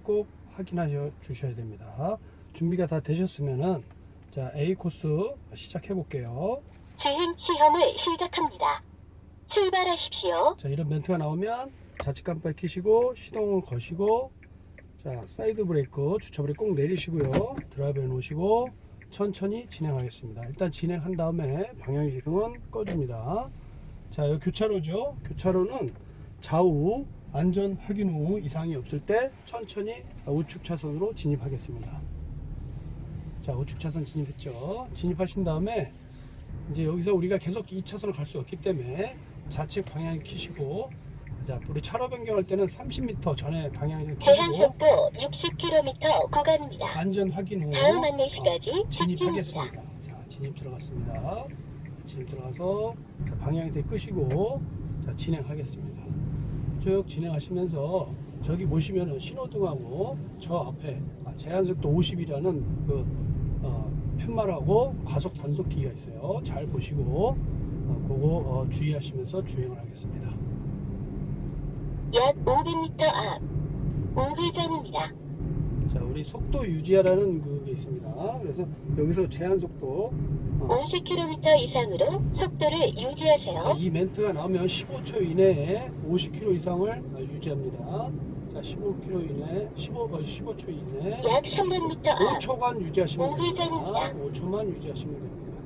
꼭 확인하셔 주셔야 됩니다. 준비가 다 되셨으면은 자, A 코스 시작해 볼게요. 주행 시험을 시작합니다. 출발하십시오. 자, 이런 멘트가 나오면 좌측 깜빡이 켜시고 시동을 거시고, 자, 사이드 브레이크, 주차 브레이크 꼭 내리시고요. 드라이브에 놓으시고 천천히 진행하겠습니다. 일단 진행한 다음에 방향지등은 꺼줍니다. 자, 여기 교차로죠. 교차로는 좌우 안전 확인 후 이상이 없을 때 천천히 우측 차선으로 진입하겠습니다. 자, 우측 차선 진입했죠. 진입하신 다음에 이제 여기서 우리가 계속 2차선을 갈 수 없기 때문에 좌측 방향 켜시고, 자, 우리 차로 변경할 때는 30m 전에 방향을 제한 켜시고 속도 60km 구간입니다. 안전 확인 후 다음 안내시까지 직진입니다. 진입하겠습니다. 자, 진입 들어갔습니다. 진입 들어가서 방향 대 끄시고, 자, 진행하겠습니다. 쭉 진행하시면서 저기 보시면은 신호등하고 저 앞에 제한속도 50이라는 그 편말하고 과속 단속키가 있어요. 잘 보시고 그거 주의하시면서 주행을 하겠습니다. 약 500m 앞 우회전입니다. 자, 우리 속도 유지하라는 그게 있습니다. 그래서 여기서 제한속도 50km 이상으로 속도를 유지하세요. 자, 이 멘트가 나오면 15초 이내에 50km 이상을 유지합니다. 자, 15km 이내, 15초 이내 약 300m 앞 5초간 유지하시면 됩니다. 우회전입니다. 5초만 유지하시면 됩니다.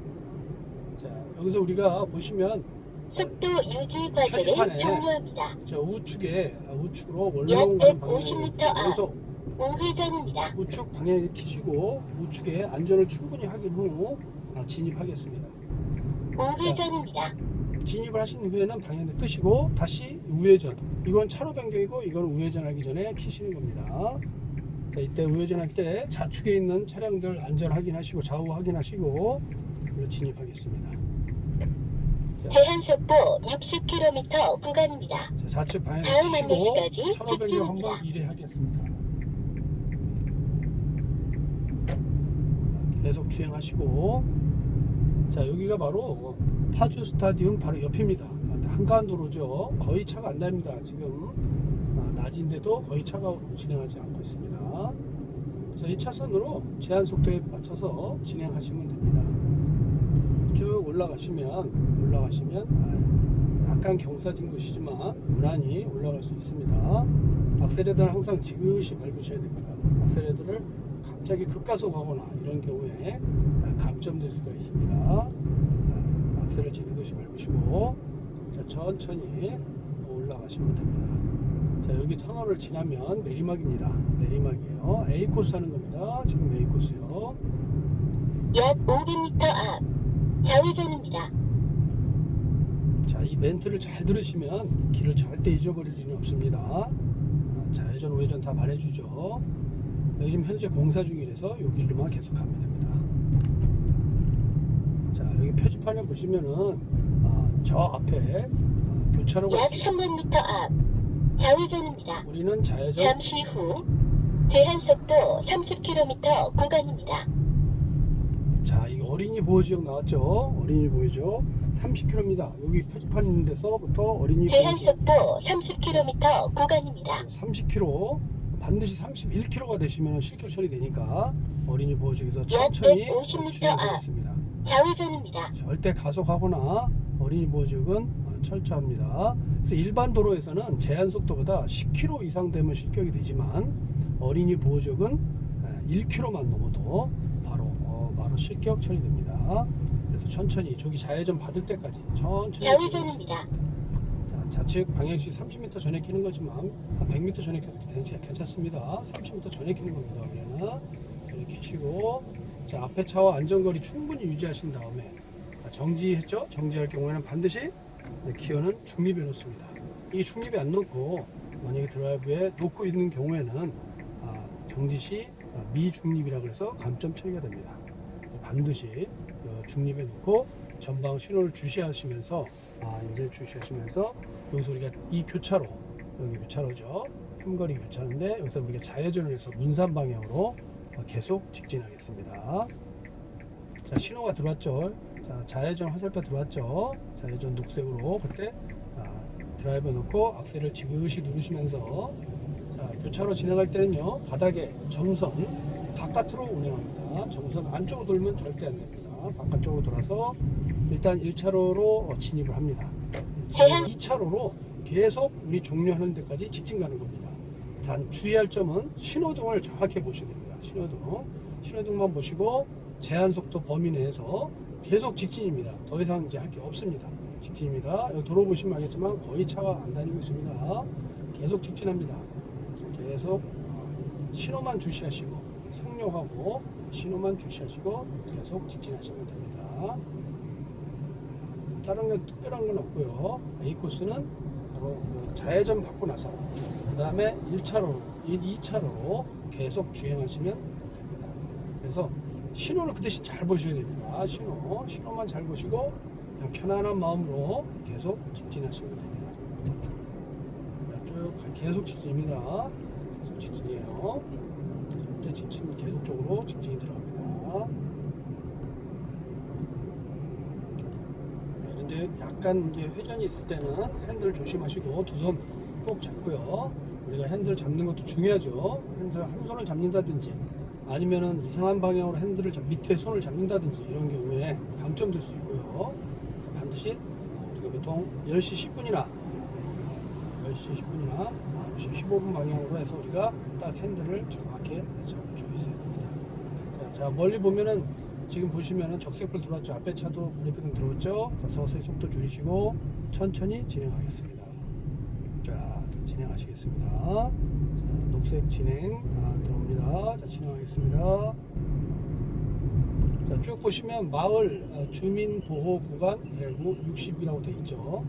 자, 여기서 우리가 보시면 속도 유지 과제를 표지판에 종료합니다. 저 우측으로 약 올라오는 150m 방향, 앞. 여기서 우회전입니다. 우측 방향을 켜시고 우측에 안전을 충분히 확인 후 진입하겠습니다. 우회전입니다. 진입을 하신 후에는 방향을 끄시고 다시 우회전. 이건 차로 변경이고 이건 우회전하기 전에 켜시는 겁니다. 자, 이때 우회전할 때 좌측에 있는 차량들 안전 확인하시고 좌우 확인하시고 진입하겠습니다. 자, 제한 속도 60km 구간입니다. 자, 좌측 방향 다음 켜시고 안내시까지 차로 변경 직진입니다. 한번 1회 하겠습니다. 계속 주행하시고, 자, 여기가 바로 파주 스타디움 바로 옆입니다. 한가운도로죠. 거의 차가 안 다닙니다. 지금 낮인데도 거의 차가 진행하지 않고 있습니다. 자, 이 차선으로 제한 속도에 맞춰서 진행하시면 됩니다. 쭉 올라가시면 약간 경사진 곳이지만 무난히 올라갈 수 있습니다. 악셀레터는 항상 지그시 밟으셔야 됩니다. 악셀레터를 갑자기 급가속하거나 이런 경우에 감점될 수가 있습니다. 악셀을 지그시 밟으시고, 자, 천천히 올라가시면 됩니다. 자, 여기 터널을 지나면 내리막입니다. 내리막이에요. A 코스 하는 겁니다. 지금 A 코스요. 약 500m 앞 좌회전입니다. 자, 이 멘트를 잘 들으시면 길을 절대 잊어버릴 일은 없습니다. 좌회전, 우회전 다 말해주죠. 여기 지금 현재 공사 중이라서 이 길로만 계속 가면 됩니다. 자, 여기 표지판에 보시면은 저 앞에 교차로가 약 있습니다. 300m 앞 좌회전입니다. 우리는 좌회전. 잠시 후 제한 속도 30km 구간입니다. 자, 이 어린이 보호지역 나왔죠? 어린이 보호죠? 30km입니다. 여기 표지판 있는 데서부터 어린이 제한 보호지역. 속도 30km 구간입니다. 30km, 반드시 31km가 되시면 실격 처리되니까 어린이 보호지역에서 약 천천히 150m 주행하겠습니다. 좌회전입니다. 절대 가속하거나 어린이 보호지역은 철저합니다. 그래서 일반 도로에서는 제한 속도보다 10km 이상 되면 실격이 되지만 어린이 보호지역은 1km만 넘어도 바로 실격 처리됩니다. 그래서 천천히 저기 좌회전 받을 때까지 천천히 좌회전입니다. 자, 좌측 방향시 30m 전에 켜는 거지만 한 100m 전에 켜도 괜찮습니다. 30m 전에 켜는 겁니다. 우리는 이렇게 켜시고, 자, 앞에 차와 안전거리 충분히 유지하신 다음에 정지했죠? 정지할 경우에는 반드시 기어는 중립에 놓습니다. 이게 중립에 안 놓고 만약에 드라이브에 놓고 있는 경우에는 정지 시 미중립이라 그래서 감점 처리가 됩니다. 반드시 중립에 놓고 전방 신호를 주시하시면서 여기서 우리가 이 교차로, 여기 교차로죠. 삼거리 교차로인데 여기서 우리가 좌회전을 해서 문산 방향으로 계속 직진하겠습니다. 자, 신호가 들어왔죠. 자, 좌회전 화살표 들어왔죠. 좌회전 녹색으로 그때 드라이버 놓고 악셀을 지그시 누르시면서 자, 교차로 진행할 때는요, 바닥에 정선 바깥으로 운행합니다. 정선 안쪽으로 돌면 절대 안 됩니다. 바깥쪽으로 돌아서 일단 1차로로 진입을 합니다. 제한 2차로로 계속 우리 종료하는 데까지 직진 가는 겁니다. 단 주의할 점은 신호등을 정확히 보셔야 됩니다. 신호등만 보시고 제한 속도 범위 내에서 계속 직진입니다. 더 이상 이제 할 게 없습니다. 직진입니다. 여기 도로 보시면 알겠지만 거의 차가 안 다니고 있습니다. 계속 직진합니다. 계속 신호만 주시하시고 속력하고 신호만 주시하시고 계속 직진하시면 됩니다. 다른 건 특별한 건 없고요. A 코스는 바로 좌회전 받고 나서 그 다음에 1차로, 2차로로 계속 주행하시면 됩니다. 그래서 신호를 그 대신 잘 보셔야 됩니다. 신호만 잘 보시고 그냥 편안한 마음으로 계속 직진하시면 됩니다. 쭉 계속 직진입니다. 계속 직진이에요. 절대 직진 계속적으로 직진이 들어갑니다. 그런데 약간 이제 회전이 있을 때는 핸들 조심하시고 두 손 꼭 잡고요. 우리가 핸들 잡는 것도 중요하죠. 핸들 한 손을 잡는다든지 아니면은 이상한 방향으로 핸들을 밑에 손을 잡는다든지 이런 경우에 감점될 수 있고요. 그래서 반드시 우리가 보통 10시 10분이나 9시 15분 방향으로 해서 우리가 딱 핸들을 정확히 잡아주고 있어야 됩니다. 자, 멀리 보면은 지금 보시면은 적색불 들어왔죠. 앞에 차도 브레이크등 들어왔죠. 서서히 속도 줄이시고 천천히 진행하겠습니다. 자, 진행하시겠습니다. 자, 녹색 진행 들어옵니다. 자, 진행하겠습니다. 자, 쭉 보시면 마을 주민보호 구간 대구 60이라고 되어 있죠.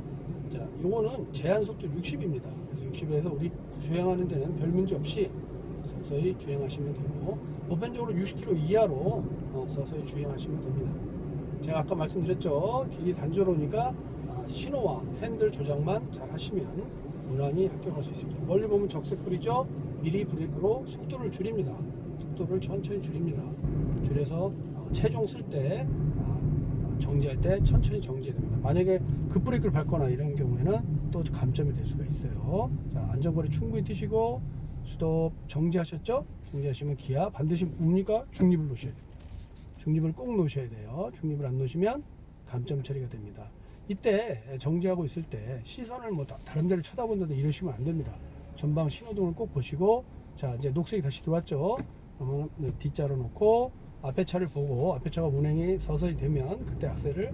자, 요거는 제한 속도 60입니다. 그래서 60에서 우리 주행하는 데는 별 문제 없이 서서히 주행하시면 되고, 보편적으로 60km 이하로 서서히 주행하시면 됩니다. 제가 아까 말씀드렸죠. 길이 단조로우니까 신호와 핸들 조작만 잘 하시면 무난히 합격할 수 있습니다. 멀리 보면 적색불이죠. 미리 브레이크로 속도를 줄입니다. 속도를 천천히 줄입니다. 줄여서 체중 쓸 때 정지할 때 천천히 정지해야 됩니다. 만약에 급브레이크를 밟거나 이런 경우에는 또 감점이 될 수가 있어요. 자, 안전거리 충분히 뛰시고 스톱 정지하셨죠? 정지하시면 기아 반드시 뭡니까? 중립을 놓으셔야 돼요. 중립을 꼭 놓으셔야 돼요. 중립을 안 놓으시면 감점 처리가 됩니다. 이때 정지하고 있을 때 시선을 뭐 다른 데를 쳐다본다든지 이러시면 안 됩니다. 전방 신호등을 꼭 보시고, 자, 이제 녹색이 다시 들어왔죠? 그러면 D자로 놓고 앞에 차를 보고 앞에 차가 운행이 서서히 되면 그때 악셀을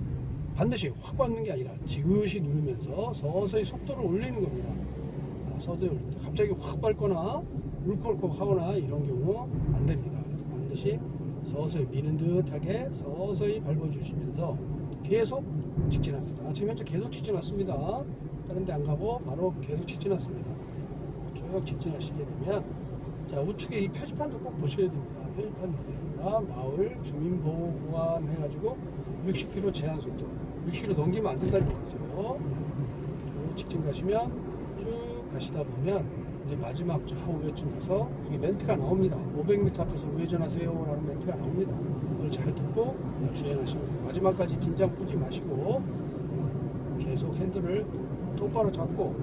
반드시 확 밟는 게 아니라 지그시 누르면서 서서히 속도를 올리는 겁니다. 서서히 올립니다. 갑자기 확 밟거나 울컥울컥 하거나 이런 경우 안 됩니다. 그래서 반드시 서서히 미는 듯하게 서서히 밟아주시면서 계속 직진합니다. 지금 현재 계속 직진 왔습니다. 다른 데 안 가고 바로 계속 직진 왔습니다. 쭉 직진하시게 되면, 자, 우측에 이 표지판도 꼭 보셔야 됩니다. 표지판입니다. 마을 주민보호구간 해가지고 60km 제한 속도, 60km 넘기면 안 된다는 얘기죠. 그리고 직진 가시면 쭉 가시다 보면 이제 마지막 좌우회전 가서 이게 멘트가 나옵니다. 500m 앞에서 우회전하세요 라는 멘트가 나옵니다. 그걸 잘 듣고 주행하시면 돼요. 마지막까지 긴장 풀지 마시고 계속 핸들을 똑바로 잡고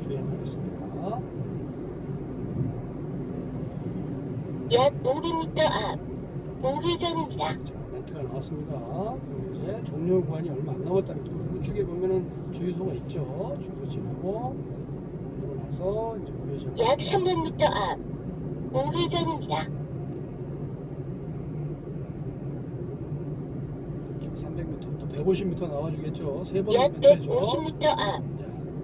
주행하겠습니다. 약 500m 앞 우회전입니다. 자, 멘트가 나왔습니다. 그럼 이제 종료 구간이 얼마 안 남았다는 거죠. 우측에 보면은 주유소가 있죠. 주유소 지나고 그러고 나서 이제 우회전. 약 300m 앞 우회전입니다. 300m 또 150m 나와주겠죠. 세 번 약 멘트죠. 150m 앞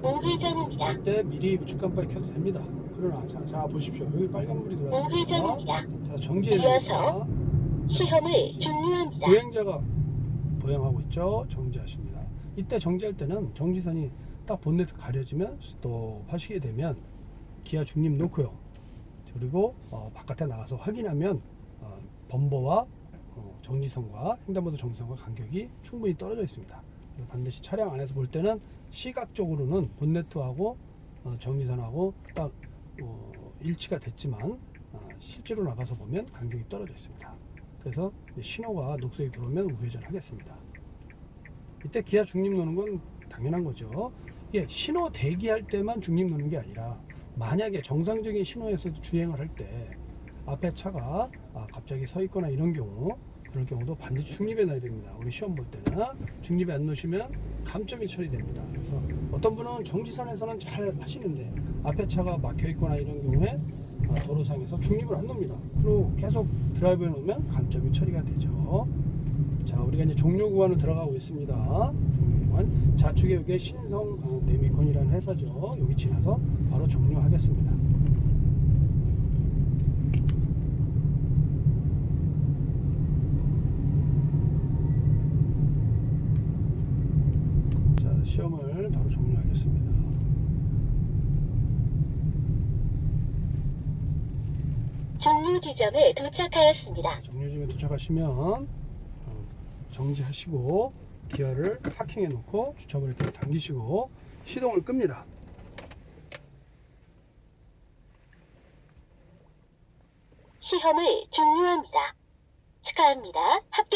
우회전입니다. 이때 미리 우측 깜빡이 켜도 됩니다. 그러나 자 보십시오. 여기 빨간불이 들어왔습니다. 우회전입니다. 자, 정지해야 이어서 됩니다. 시험을 종료합니다. 보행자가 보행하고 있죠. 정지하십니다. 이때 정지할 때는 정지선이 딱 본네트 가려지면 스톱 하시게 되면 기아 중립 놓고요. 그리고 바깥에 나가서 확인하면 범버와 정지선과 횡단보도 정지선과 간격이 충분히 떨어져 있습니다. 반드시 차량 안에서 볼 때는 시각적으로는 본네트하고 정지선하고 딱 일치가 됐지만 실제로 나가서 보면 간격이 떨어져 있습니다. 그래서 신호가 녹색이 들어오면 우회전 하겠습니다. 이때 기아 중립 놓는 건 당연한 거죠. 이게 신호 대기할 때만 중립 놓는 게 아니라 만약에 정상적인 신호에서도 주행을 할 때 앞에 차가 갑자기 서 있거나 이런 경우, 그럴 경우도 반드시 중립에 놔야 됩니다. 우리 시험 볼 때는 중립에 안 놓으시면 감점이 처리됩니다. 그래서 어떤 분은 정지선에서는 잘 하시는데 앞에 차가 막혀 있거나 이런 경우에 도로상에서 중립을 안 놓습니다. 그리고 계속 드라이브에 놓으면 감점이 처리가 되죠. 자, 우리가 이제 종료 구간으로 들어가고 있습니다. 종료 구간. 좌측에 여기 신성 네미콘이라는 회사죠. 여기 지나서 바로 종료하겠습니다. 자, 시험을 바로 종료하겠습니다. 종료 지점에 도착하였습니다. 종료지점에 도착하시면 정지하시고 기어를 파킹해 놓고 주차 브레이크를 당기시고 시동을 끕니다. 시험을 종료합니다. 축하합니다. 합격